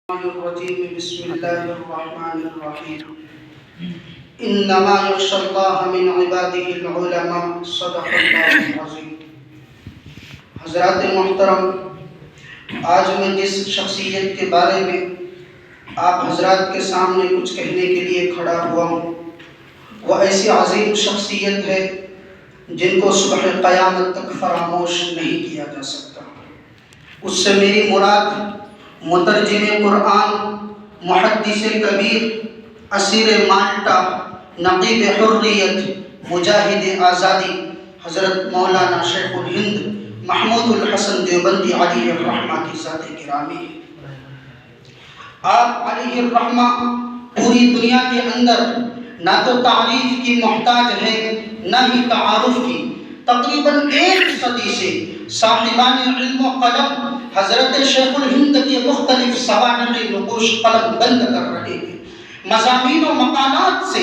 الرجيم بسم الله الرحمن الرحيم انما يخشى الله من عباده العلماء صدق الله العظيم۔ حضرات محترم، آج میں جس شخصیت کے بارے میں آپ حضرات کے سامنے کچھ کہنے کے لیے کھڑا ہوا ہوں، وہ ایسی عظیم شخصیت ہے جن کو صبح قیامت تک فراموش نہیں کیا جا سکتا۔ اس سے میری مراد مترجم قرآن، محدث کبیر، اسیر مالٹا، نقیب حریت، مجاہد آزادی حضرت مولانا شیخ الہند محمود الحسن دیوبندی علیہ الرحمہ کی ذات گرامی ہے۔ آپ علیہ الرحمہ پوری دنیا کے اندر نہ تو تعریف کی محتاج ہے نہ ہی تعارف کی۔ تقریباً 1 صدی سے صاحبان علم و قلم حضرت شیخ الہند کے مختلف سوانح نقوش قلم بند کر رہے ہیں۔ مضامین و مقالات سے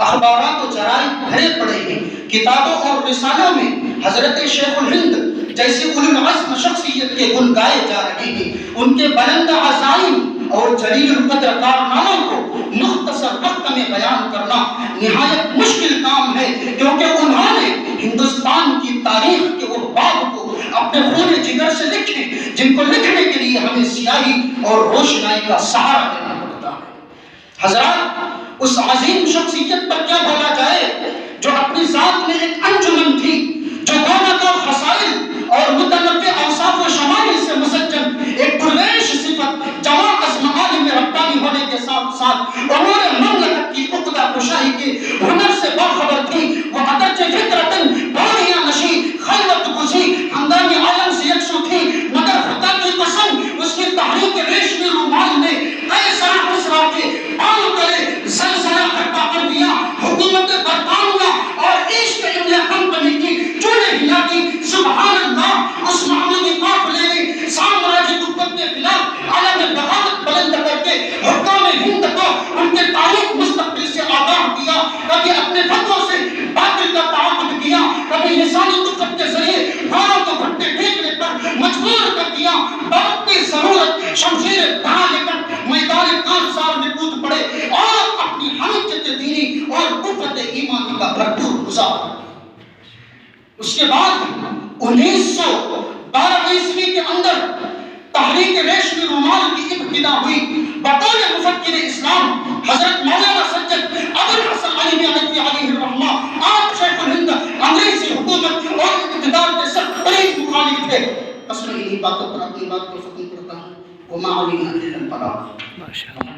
اخبارات و جرائد بھرے پڑے ہیں۔ کتابوں اور رسالوں میں حضرت شیخ الہند جیسی اولو العزم شخصیت کے گن گائے جا رہے ہیں۔ ان کے بلند عزائم اور جلیل القدر کارناموں کو مختصر وقت میں بیان کرنا نہایت مشکل کام ہے، کیونکہ انہوں نے ہندوستان کی تاریخ کے وہ باب کو اپنے خون جگر سے لکھے جن کو لکھنے کے لیے ہمیں سیاہی اور روشنائی کا سہارا لینا پڑتا ہے۔ حضرات، اس عظیم شخصیت پر کیا بولا جائے جو اپنی ذات میں ایک انجمن تھی، جو دونوں کو خصائل اور متنوع اوصاف و شمائل سے مسجل ایک پرویش صفت جمع از معالم ربانی ہونے کے ساتھ ساتھ امور مملکت کی عقدہ کشائی کے ہنر سے باخبر تھی۔ وہ اگرچہ فطرتاً بانیہ نشی، خلوت گزی، ہنگامی عالم سے یکسو تھی، مگر خدا کی قسم اس کی تحریک ریشمی رومال نے قیصر مصر کے پاؤں تلے زلزلہ کھڑا کر دیا۔ حکومت برطانیہ اور ایسٹ انڈیا کمپنی کی چولے ہلا دی۔ سبحان اللہ، اس محمودی قافلے نے سامراجی قوت کے خلاف علم بغاوت بلند کر کے حکام ہند کو ان کے تاریخ مستقبل سے آگاہ کیا۔ کبھی اپنے فتووں سے باطل کا تعاقب کیا، کبھی لسانی قوت کے ذریعے گھوڑوں کو بھٹے پھینکنے پر مجبور کر دیا۔ وقتی ضرورت شمشیر بنا لے کر میدان کارزار میں کود پڑے اور اپنی حمیت دینی اور قوت ایمانی کا بھرپور مظاہرہ کیا۔ اس کے بعد 1912 عیسوی کے اندر تحریک ریشمی رومال کی ابتدا ہوئی۔ بطور مفکر اسلام حضرت مولانا سید ابو الحسن علی نعمتی علیہ الرحمہ آپ شیخ الہند انگریزی حکومت اور اقتدار کے سخت ترین مخالف تھے۔ بس میں انہی باتوں پر اپنی بات کو ختم کرتا ہوں۔ وما علینا الا البلاغ۔